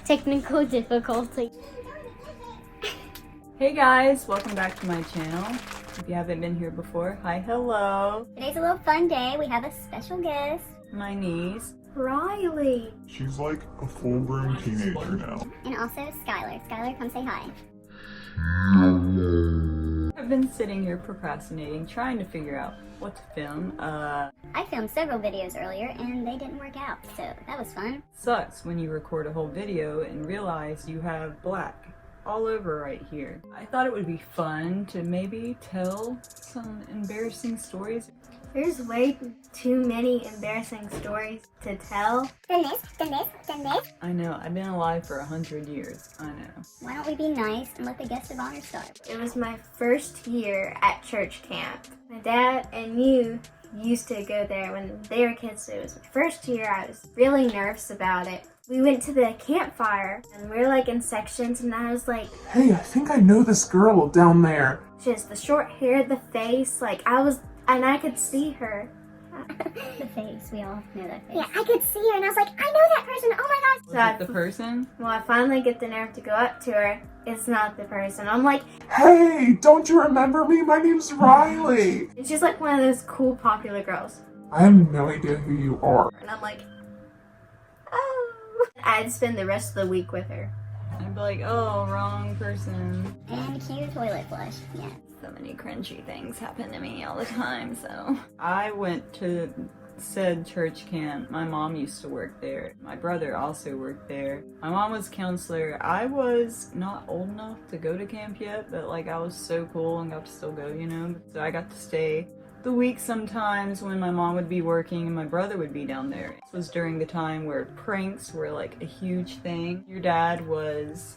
Technical difficulty. Hey guys, welcome back to my channel. If you haven't been here before, hi, hello. Today's a little fun day. We have a special guest. My niece, Rylee. She's like a full-grown teenager now. And also Skylar. Skylar, come say hi. I've been sitting here procrastinating, trying to figure out what to film. I filmed several videos earlier and they didn't work out, so that was fun. Sucks when you record a whole video and realize you have black all over right here. I thought it would be fun to maybe tell some embarrassing stories. There's way too many embarrassing stories to tell. Then this. I know, I've been alive for 100 years, I know. Why don't we be nice and let the guest of honor start? It was my first year at church camp. My dad and you used to go there when they were kids, so it was my first year. I was really nervous about it. We went to the campfire and we were like in sections, and I was like, Hey, I think I know this girl down there. she has the short hair, the face, and I could see her. The face, we all know that face. Yeah, I could see her and I was like, I know that person. Oh my gosh. Was it the person? Well, I finally get the nerve to go up to her. It's not the person. I'm like, Hey, don't you remember me? My name's Rylee. and she's like one of those cool, popular girls. I have no idea who you are. And I'm like, oh. I'd spend the rest of the week with her. I'd be like, oh, wrong person. And cue toilet flush. Yeah. So many cringy things happen to me all the time, so. I went to said church camp. My mom used to work there. My brother also worked there. My mom was counselor. I was not old enough to go to camp yet, but like I was so cool and got to still go, you know? So I got to stay the week sometimes when my mom would be working and my brother would be down there. This was during the time where pranks were like a huge thing. Your dad was,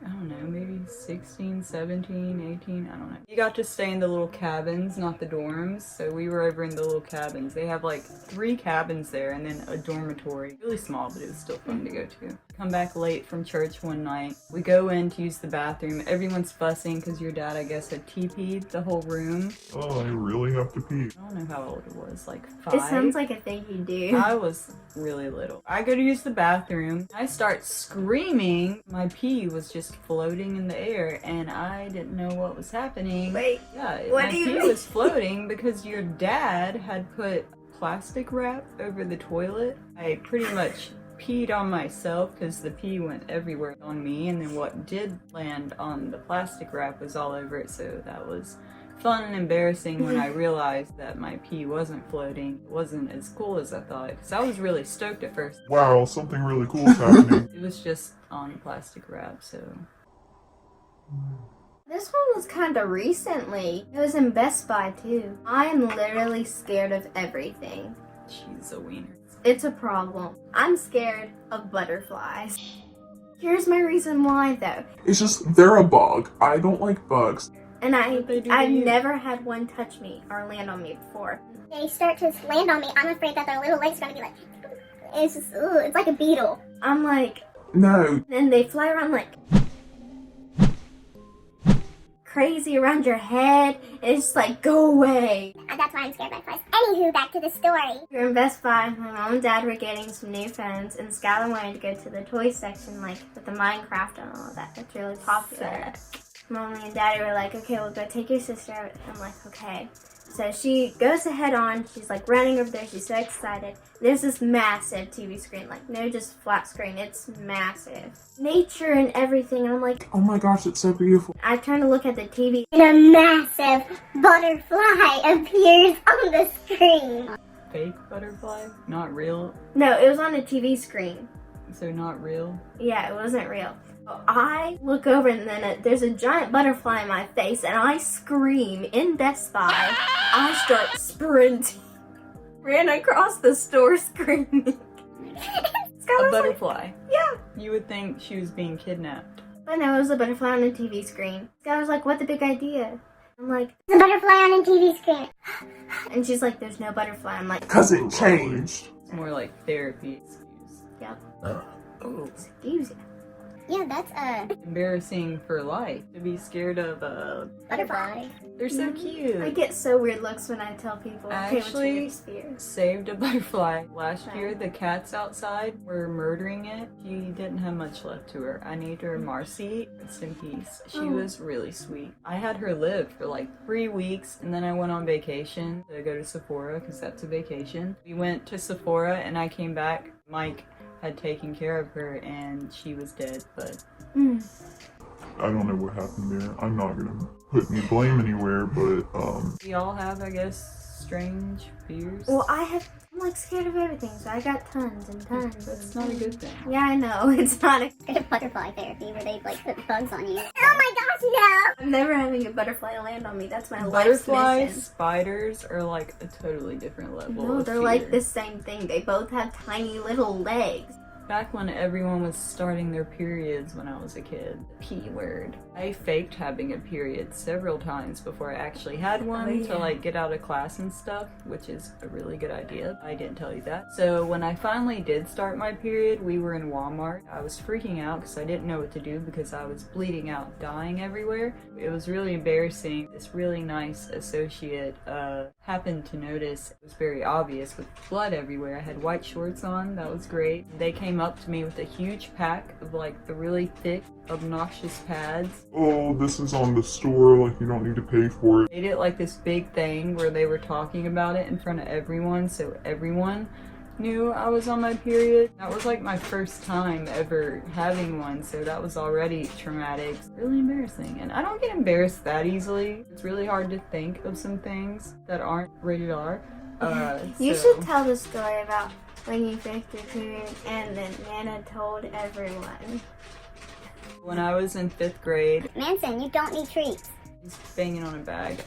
I don't know, maybe 16, 17, 18, I don't know. You got to stay in the little cabins, not the dorms. So we were over in the little cabins. They have like 3 cabins there and then a dormitory. Really small, but it was still fun to go to. Come back late from church one night. We go in to use the bathroom. Everyone's fussing because your dad, I guess, had TP'd the whole room. Oh, I really have to pee. I don't know how old it was, like 5? It sounds like a thing you do. I was really little. I go to use the bathroom. I start screaming. My pee was just floating in the air and I didn't know what was happening. Wait, Yeah, what my do you pee mean? was floating because your dad had put plastic wrap over the toilet. I pretty much peed on myself because the pee went everywhere on me, and then what did land on the plastic wrap was all over it, so that was fun and embarrassing when I realized that my pee wasn't floating. It wasn't as cool as I thought, because I was really stoked at first. Wow, something really cool is happening. It was just on plastic wrap, so. this one was kind of recently. It was in Best Buy too. I'm literally scared of everything. She's a wiener. It's a problem. I'm scared of butterflies. Here's my reason why though. It's just, they're a bug. I don't like bugs. And What'd they do to I've you? never had one touch me or land on me before. They start to land on me. I'm afraid that their little legs are going to be like, it's just, it's like a beetle. I'm like, No. then they fly around like crazy around your head. It's just like, go away. That's why I'm scared of butterflies. Anywho, back to the story. We were in Best Buy. My mom and dad were getting some new phones, and Skylar wanted to go to the toy section, like with the Minecraft and all of that. That's really popular. Mommy and Daddy were like, okay, we'll go take your sister out. I'm like, okay. So she goes ahead on. She's like running over there. She's so excited. There's this massive TV screen, like no just flat screen. It's massive. Nature and everything. And I'm like, Oh my gosh, it's so beautiful. I turn to look at the TV. And a massive butterfly appears on the screen. Fake butterfly? Not real? No, it was on a TV screen. So not real? Yeah, it wasn't real. I look over and then there's a giant butterfly in my face and I scream in Best Buy. I start sprinting. Ran across the store screaming. A butterfly? Yeah. You would think she was being kidnapped. But no, it was a butterfly on a TV screen. Sky was like, what the big idea? I'm like, The butterfly on a TV screen. and she's like, there's no butterfly. I'm like, Cause it changed. It's more like therapy excuse. yep. Oh. Excuse you. Yeah, that's embarrassing for life to be scared of butterfly. They're so cute. I get so weird looks when I tell people, I okay, what's your actually biggest fear? saved a butterfly last year. The cats outside were murdering it. She didn't have much left to her. I named her Marcy. Rest in peace. She was really sweet. I had her live for like 3 weeks, and then I went on vacation to go to Sephora because that's a vacation. We went to Sephora and I came back. Mike had taken care of her and she was dead, but I don't know what happened there. I'm not gonna put any blame anywhere, but we all have, I guess, strange fears. Well, I'm like scared of everything, so I got tons and tons. That's not a good thing. Yeah, I know. It's not a... Scared of butterfly therapy where they like put bugs on you. Oh my gosh, no! I'm never having a butterfly land on me. That's my life's Butterflies, mission. spiders are like a totally different level. No, of they're fear. like the same thing. They both have tiny little legs. Back when everyone was starting their periods when I was a kid, the P word. I faked having a period several times before I actually had one to like get out of class and stuff, which is a really good idea. I didn't tell you that. So when I finally did start my period, we were in Walmart. I was freaking out because I didn't know what to do because I was bleeding out, dying everywhere. It was really embarrassing. This really nice associate happened to notice. It was very obvious with blood everywhere. I had white shorts on. That was great. They came up to me with a huge pack of like the really thick, obnoxious pads. oh, this is on the store, like you don't need to pay for it. Made it like this big thing where they were talking about it in front of everyone, so everyone knew I was on my period. That was like my first time ever having one, so that was already traumatic. Really embarrassing, and I don't get embarrassed that easily. It's really hard to think of some things that aren't rated R. You so- should tell the story about when you faked your period and then Nana told everyone. When I was in 5th grade, Manson, you don't need treats. he's banging on a bag.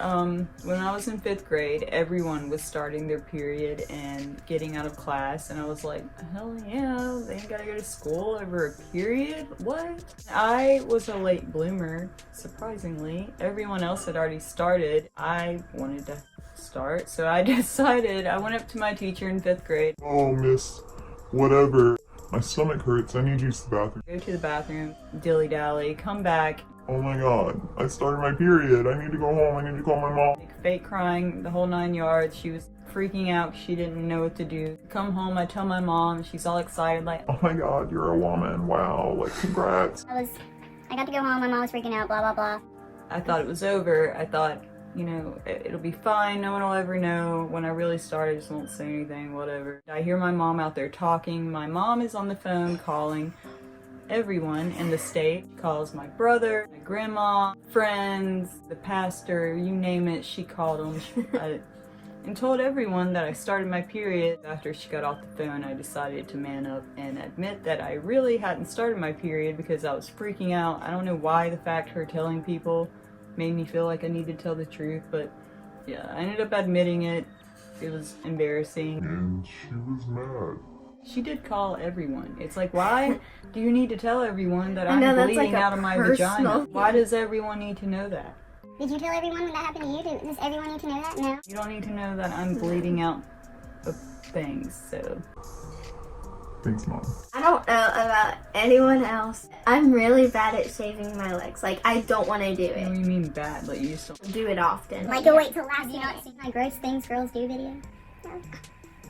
When I was in 5th grade, everyone was starting their period and getting out of class, and I was like, hell yeah, they ain't gotta go to school over a period? What? I was a late bloomer, surprisingly. Everyone else had already started. I wanted to start, so I decided, I went up to my teacher in 5th grade. Oh, miss, whatever. My stomach hurts. I need to use the bathroom. Go to the bathroom, dilly-dally, come back, Oh my god, I started my period. I need to go home. I need to call my mom. like, fake crying the whole 9 yards. She was freaking out. She didn't know what to do. Come home, I tell my mom. She's all excited, like, Oh my god, you're a woman. Wow, like congrats. I got to go home, my mom was freaking out, blah, blah, blah. I thought it was over. I thought, you know, it'll be fine. No one will ever know. When I really start, I just won't say anything, whatever. I hear my mom out there talking. My mom is on the phone calling everyone in the state. She calls my brother, my grandma, friends, the pastor, you name it. She called them and told everyone that I started my period. After she got off the phone, I decided to man up and admit that I really hadn't started my period because I was freaking out. I don't know why the fact her telling people made me feel like I needed to tell the truth, but yeah, I ended up admitting it. It was embarrassing. And she was mad. She did call everyone. It's like, why do you need to tell everyone that I know, I'm that's bleeding like a out of my personal vagina? thing. Why does everyone need to know that? Did you tell everyone when that happened to you? Does everyone need to know that? No. You don't need to know that I'm bleeding out of things, so. Thanks, Mom. I don't know about anyone else. I'm really bad at shaving my legs. Like, I don't want to do What do it. you mean bad? Like, you just don't. Do it often. Like a wait till last You minute. not seen my gross things girls do video?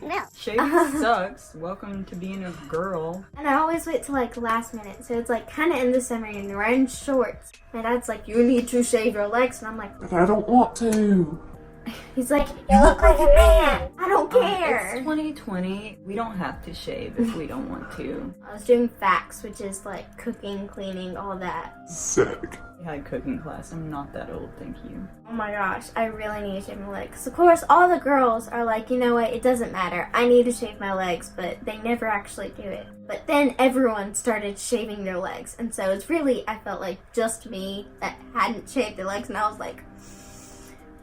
Well, Shaving sucks. Welcome to being a girl. And I always wait till like last minute. So it's like kind of in the summer and you're wearing shorts. My dad's like, you need to shave your legs. And I'm like, But I don't want to. he's like, you look like a man. I don't It's care. 2020. We don't have to shave if we don't want to. I was doing facts, which is like cooking, cleaning, all that. Sick. We had cooking class. I'm not that old, thank you. Oh my gosh, I really need to shave my legs. Of course, all the girls are like, you know what, it doesn't matter. I need to shave my legs, but they never actually do it. But then everyone started shaving their legs. And so it's really, I felt like just me that hadn't shaved their legs. And I was like,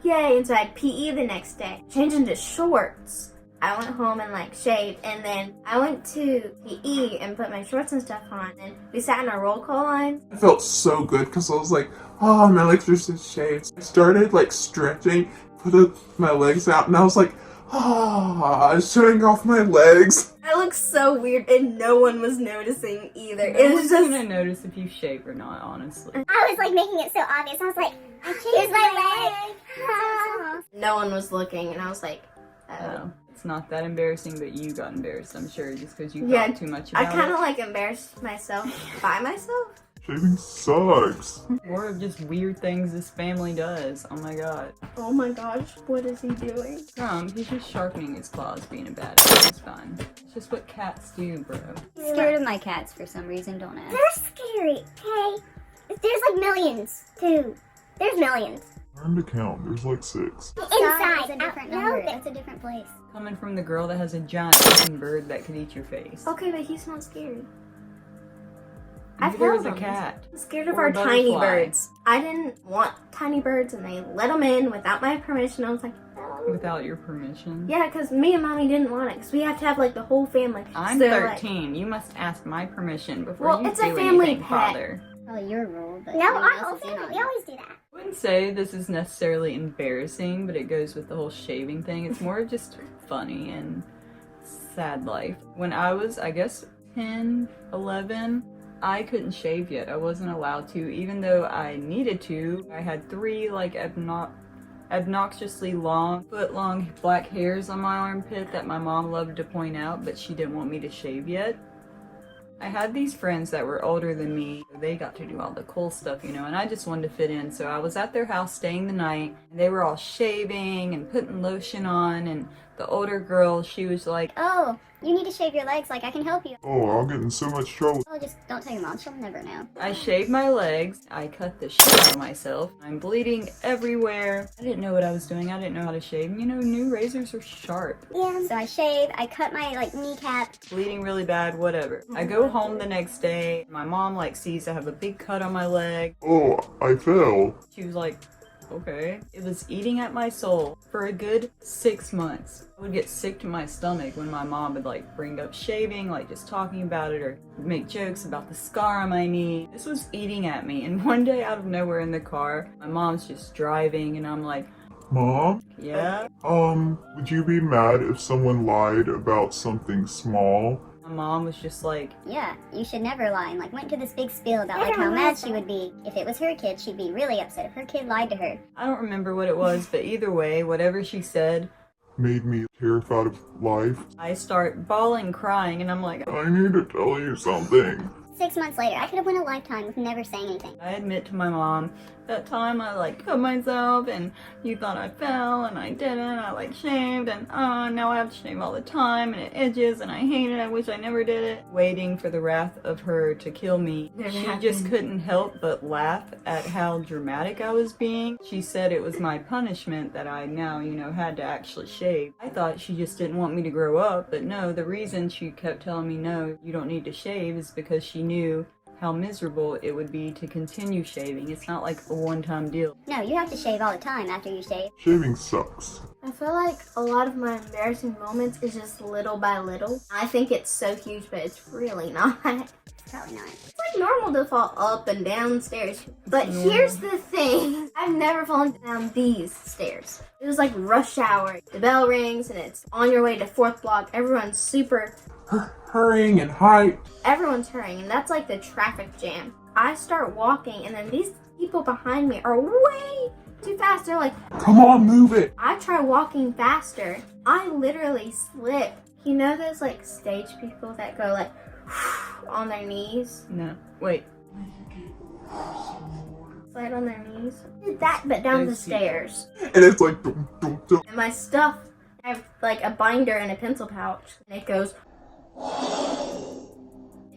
yay. And so I had PE the next day. Changed into shorts. I went home and like shaved. And then I went to PE and put my shorts and stuff on. And we sat in our roll call line. I felt so good because I was like, oh, my legs are so shaved. I started like stretching, put my legs out, and I was like, ah, showing off my legs. I looked looked so weird, and no one was noticing either. No It was one's just gonna notice if you shave or not, honestly. I was like making it so obvious. I was like, here's my leg. Ah. no one was looking, and I was like, oh. No, it's not that embarrassing, but you got embarrassed, I'm sure, just because you Yeah, thought too much I about kind of it. like embarrassed myself by myself. Shaving sucks. More of just weird things this family does. Oh my god. Oh my gosh, what is he doing? Trump, he's just sharpening his claws, being a bad boy. It's fine. It's just what cats do, bro. Scared of my cats for some reason, don't ask. They're scary, okay? There's like millions, too. There's millions. Learn to count. There's like 6. Inside. It's a different out- number. no, It's a different place. Coming from the girl that has a giant fucking bird that could eat your face. Okay, but he's not scary. I've Neither held is a them. cat. I'm scared of Or our a tiny butterfly. birds. I didn't want tiny birds, and they let them in without my permission. I was like, no. Without your permission. Yeah, because me and Mommy didn't want it, because we have to have, like, the whole family. I'm So they're 13. You must ask my permission before Well, you it's do a family anything, pet. Father. Probably your rule, but No, no one our else whole is in family, on we it. always do that. I wouldn't say this is necessarily embarrassing, but it goes with the whole shaving thing. It's more just funny and sad life. When I was, I guess, 10, 11, I couldn't shave yet. I wasn't allowed to, even though I needed to. I had 3 like obnoxiously long, foot-long black hairs on my armpit that my mom loved to point out, but she didn't want me to shave yet. I had these friends that were older than me. They got to do all the cool stuff, you know, and I just wanted to fit in. So I was at their house staying the night, and they were all shaving and putting lotion on, and the older girl, she was like, Oh, you need to shave your legs, like I can help you. Oh, I'll get in so much trouble. Oh, just don't tell your mom, she'll never know. I shaved my legs, I cut the shit out of myself, I'm bleeding everywhere. I didn't know what I was doing, I didn't know how to shave. You know, new razors are sharp. Yeah. So I shaved, I cut my like kneecap. Bleeding really bad, whatever. I go home the next day, my mom like sees I have a big cut on my leg. Oh, I fell. She was like, okay. It was eating at my soul for a good 6 months. I would get sick to my stomach when my mom would like bring up shaving, like just talking about it, or make jokes about the scar on my knee. This was eating at me, and one day out of nowhere in the car, my mom's just driving and I'm like, Mom? yeah? Would you be mad if someone lied about something small? My mom was just like, Yeah, you should never lie, and like went to this big spiel about like how Everyone mad lies, she though. would be if it was her kid. She'd be really upset if her kid lied to her. I don't remember what it was, but either way, whatever she said, Made me terrified of life. I start bawling, crying, and I'm like, I need to tell you something. 6 months later, I could have went a lifetime with never saying anything. I admit to my mom, that time I like cut myself and you thought I fell and I didn't. I like shaved and now I have to shave all the time and it itches and I hate it. I wish I never did it. Waiting for the wrath of her to kill me. Never She happened. just couldn't help but laugh at how dramatic I was being. She said it was my punishment that I now, you know, had to actually shave. I thought she just didn't want me to grow up, but no, the reason she kept telling me no, you don't need to shave is because she knew how miserable it would be to continue shaving. It's not like a one-time deal. No, you have to shave all the time after you shave. Shaving sucks. I feel like a lot of my embarrassing moments is just little by little. I think it's so huge, but it's really not. It's Probably not. like normal to fall up and down stairs. But here's the thing. I've never fallen down these stairs. It was like rush hour. The bell rings and it's on your way to 4th block. Everyone's super... Hurrying and hyped. Everyone's hurrying, and that's like the traffic jam. I start walking, and then these people behind me are way too fast. They're like, Come on, move it. I try walking faster. I literally slip. You know those like stage people that go like on their knees? No. Wait. Slide on their knees? Did that, but down the Those people. stairs. And it's like, dum, dum, dum. And my stuff, I have like a binder and a pencil pouch, and it goes.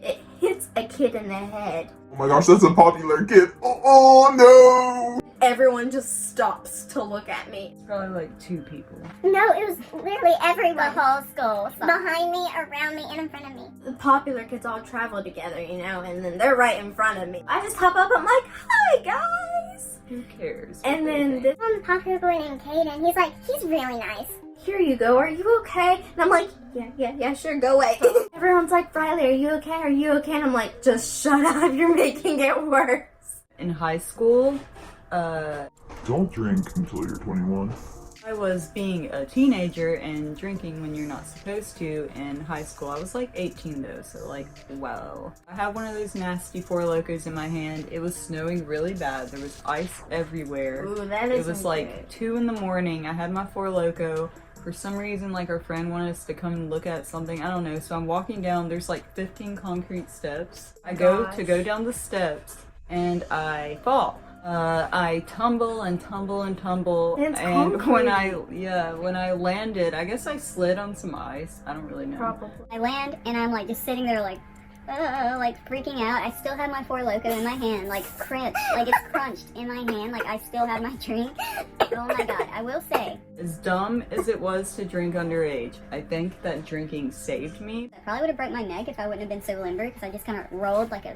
It hits a kid in the head. Oh my gosh, that's a popular kid. Oh no. Everyone just stops to look at me. It's probably like 2 people. No, it was literally The everyone. whole school saw. Behind me, around me, and in front of me. The popular kids all travel together, you know, and then they're right in front of me. I just hop up, I'm like, hi guys! Who cares? what And they then think? this, Popular boy named Caden, he's like, he's really nice. here you go, are you okay? And I'm like, yeah, sure, go away. Everyone's like, Rylee, are you okay? Are you okay? And I'm like, just shut up, you're making it worse. In high school, Don't drink until you're 21. I was being a teenager and drinking when you're not supposed to in high school. I was like 18 though, so like, wow. I have one of those nasty Four Locos in my hand. It was snowing really bad. There was ice everywhere. Ooh, that is It was like 2 in the morning. I had my Four Loko. For some reason, like our friend wanted us to come and look at something. I don't know. So I'm walking down. There's like 15 concrete steps. I go down the steps and I fall. I tumble and tumble and tumble, and when I landed, I guess I slid on some ice. I don't really know. Probably. I land and I'm like just sitting there like freaking out. I still have my Four Loko in my hand, like crimped, like it's crunched in my hand, like I still have my drink. Oh my god, I will say. As dumb as it was to drink underage, I think that drinking saved me. I probably would have broke my neck if I wouldn't have been so limber, because I just kind of rolled like a,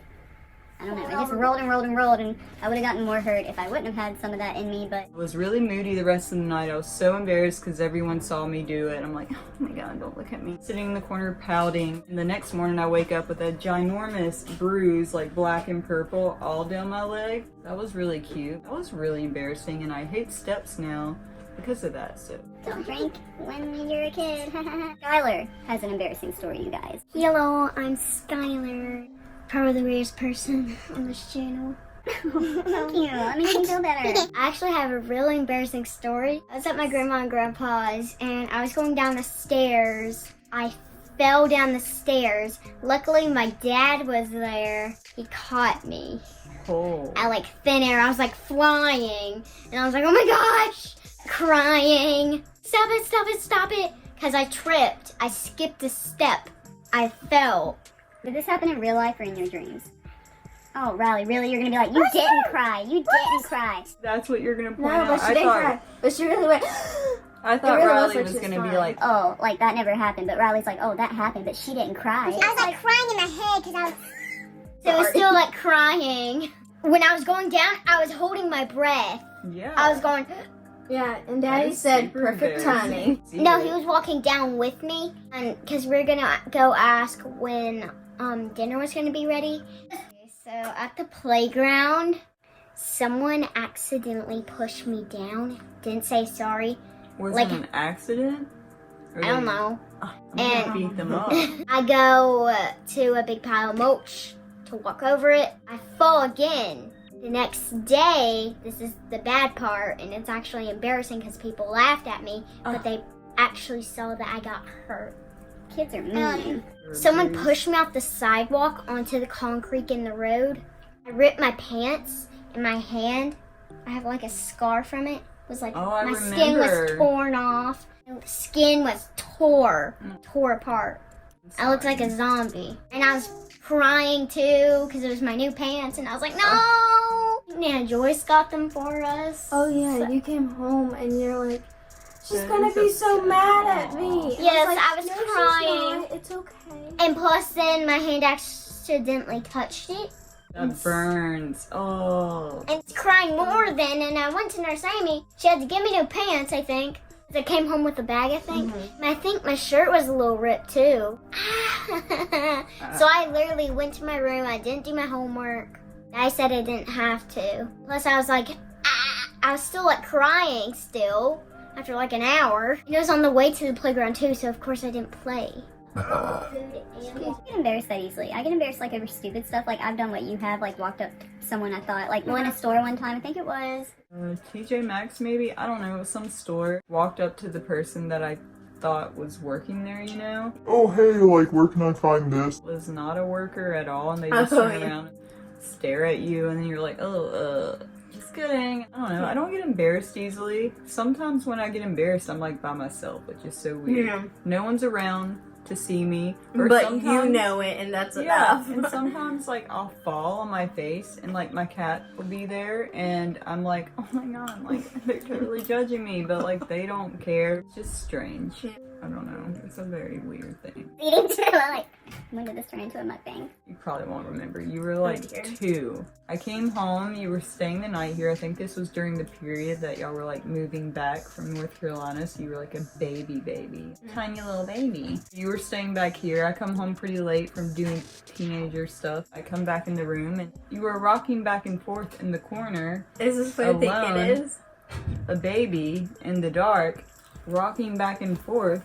I don't know, I just rolled and rolled and rolled, and I would have gotten more hurt if I wouldn't have had some of that in me, but... I was really moody the rest of the night. I was so embarrassed because everyone saw me do it. I'm like, oh my god, don't look at me. Sitting in the corner pouting, and the next morning I wake up with a ginormous bruise, like black and purple, all down my leg. That was really cute. That was really embarrassing, and I hate steps now because of that, so... Don't drink when you're a kid. Skylar has an embarrassing story, you guys. Hello, I'm Skylar. Probably the weirdest person on this channel. Thank you. Let me feel better. I actually have a really embarrassing story. I was at my grandma and grandpa's and I was going down the stairs. I fell down the stairs. Luckily my dad was there. He caught me. Oh. At like thin air. I was like flying. And I was like, oh my gosh! Crying. Stop it, stop it, stop it. Because I tripped. I skipped a step. I fell. Did this happen in real life or in your dreams? Oh, Rylee, really? You're gonna be like, you didn't cry. You didn't cry. That's what you're gonna point No, out? but she didn't cry. But she really went. I thought It really Rylee like was she gonna be fine. like, Oh, like that never happened. But Rylee's like, oh, that happened, but she didn't cry. I was like crying in my head because I was... So it was still like crying. When I was going down, I was holding my breath. yeah. I was going... Yeah, and Daddy said Super perfect embarrassing. timing. No, he was walking down with me. And because we were going to go ask when dinner was going to be ready. So at the playground, someone accidentally pushed me down. Didn't say sorry. Was like- it an accident? Or I don't they- know. I'm gonna beat them up. I go to a big pile of mulch to walk over it. I fall again. The next day, this is the bad part, and it's actually embarrassing because people laughed at me, but they actually saw that I got hurt. Kids are mean. Someone pushed me off the sidewalk onto the concrete in the road. I ripped my pants and my hand. I have like a scar from it. It was like Oh, I my skin was remember. torn off. The skin was tore apart. I looked like a zombie. And I was crying too because it was my new pants, and I was like, no! Nana Joyce got them for us. Oh yeah, you came home and you're like, she's That gonna is be so upsetting. mad at me. And Yes, like, I was "No, she's crying." not. It's okay. And plus then my hand accidentally touched it. That burns. Oh. And it's crying more then, and I went to Nurse Amy. She had to give me new pants, I think. I came home with a bag, I think. And I think my shirt was a little ripped too. So I literally went to my room. I didn't do my homework. I said I didn't have to. Plus I was like, I was still like crying still after like an hour. And it was on the way to the playground too, so of course I didn't play. I get embarrassed that easily. I get embarrassed like over stupid stuff. Like I've done what you have, like walked up to someone I thought, like in a store one time, I think it was. TJ Maxx maybe? I don't know. It was some store. Walked up to the person that I thought was working there, you know? Oh, hey, like, where can I find this? Was not a worker at all, and they just Oh, turn yeah. around and stare at you, and then you're like, just kidding. I don't know. I don't get embarrassed easily. Sometimes when I get embarrassed, I'm like by myself, which is so weird. Yeah. No one's around to see me. Or But sometimes, you know it, and that's yeah, enough. and sometimes like I'll fall on my face and like my cat will be there and I'm like, oh my god, like they're totally judging me, but like they don't care. It's just strange. Yeah. I don't know. It's a very weird thing. Eating too. Like, when did this turn into a mukbang? You probably won't remember. You were like dear. 2. I came home, you were staying the night here. I think this was during the period that y'all were like moving back from North Carolina, so you were like a baby. Tiny little baby. You were staying back here. I come home pretty late from doing teenager stuff. I come back in the room and you were rocking back and forth in the corner. Is this what I think Alone. it is? a baby in the dark, rocking back and forth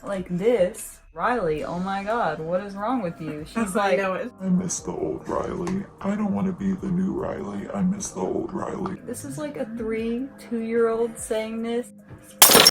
like this. Rylee, oh my god, what is wrong with you? She's like, I miss the old Rylee. I don't want to be the new Rylee. I miss the old Rylee. this is like a 2-year-old saying this.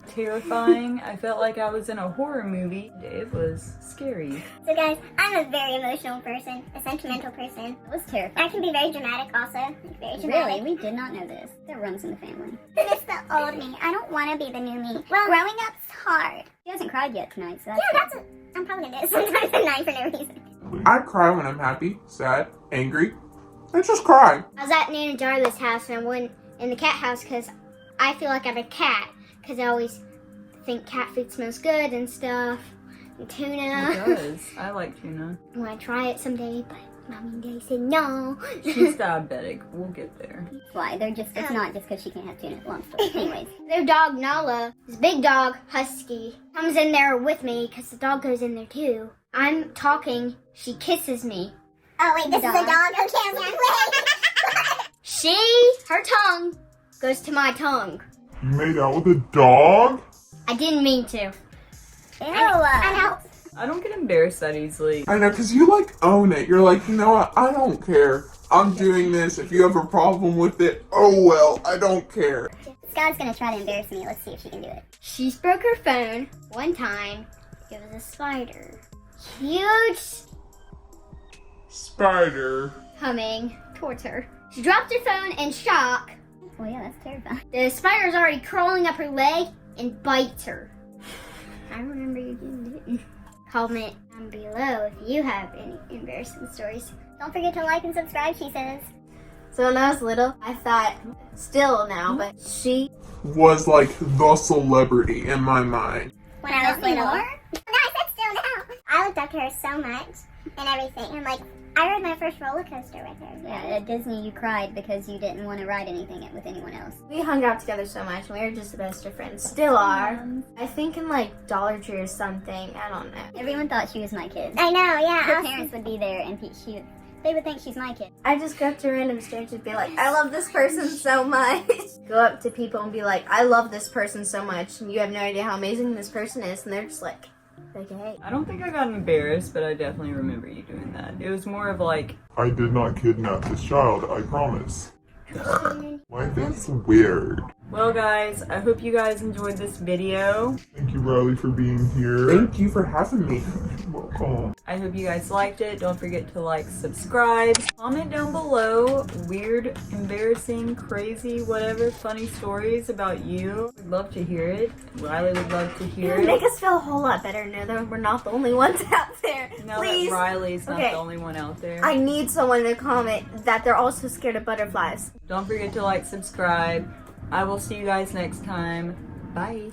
Terrifying. I felt like I was in a horror movie. It was scary. So guys, I'm a very emotional person, a sentimental person. It was terrifying. I can be very dramatic also, like very dramatic. Really? We did not know this. That runs in the family. I miss the old me. I don't want to be the new me. Well, growing up's hard. She hasn't cried yet tonight, so I'm probably gonna do it sometimes at night for no reason. I cry when I'm happy, sad, angry. I just cry. I was at Nana Jarla's house and I went in the cat house because I feel like I'm a cat. Because I always think cat food smells good and stuff. And tuna. It does. I like tuna. I want to try it someday, but Mommy and Daddy said no. She's diabetic. We'll get there. why. They're just, it's not just because she can't have tuna. Long story. Anyways. Their dog Nala, this big dog, Husky, comes in there with me because the dog goes in there too. I'm talking, she kisses me. Oh wait, this is a dog? Okay, Her tongue goes to my tongue. You made out with a dog? I didn't mean to. Ew. I don't get embarrassed that easily. I know, because you like own it. You're like, you know what? I don't care. I'm doing this. If you have a problem with it, oh well, I don't care. Scott's gonna try to embarrass me. Let's see if she can do it. She broke her phone one time. It was a spider. Huge Spider. coming towards her. She dropped her phone in shock. Well, yeah, that's terrifying. The spider's already crawling up her leg and bites her. I remember you didn't it. Comment down below if you have any embarrassing stories. Don't forget to like and subscribe, she says. So when I was little, I thought, still now, but she Was like the celebrity in my mind. When I was Not little. anymore. No, I said still now. I looked up to her so much and everything. And like, I rode my first roller coaster with her. Yeah, at Disney you cried because you didn't want to ride anything with anyone else. we hung out together so much, and we were just the best of friends. Still are. I think in like Dollar Tree or something. I don't know. Everyone thought she was my kid. I know, yeah. Her parents would be there and they would think she's my kid. I just go up to random strangers and be like, I love this person so much. Go up to people and be like, I love this person so much, and you have no idea how amazing this person is, and they're just like, okay. I don't think I got embarrassed, but I definitely remember you doing that. It was more of like, I did not kidnap this child, I promise. Why, that's weird. well guys, I hope you guys enjoyed this video. Thank you, Rylee, for being here. Thank you for having me. Welcome. I hope you guys liked it. Don't forget to like, subscribe, comment down below weird, embarrassing, crazy, whatever funny stories about you. We'd love to hear it. Rylee would love to hear It would make it. us feel a whole lot better to know that we're not the only ones out there. Now Please. that Riley's not Okay. the only one out there. I need someone to comment that they're also scared of butterflies. Don't forget to like, subscribe. I will see you guys next time. Bye.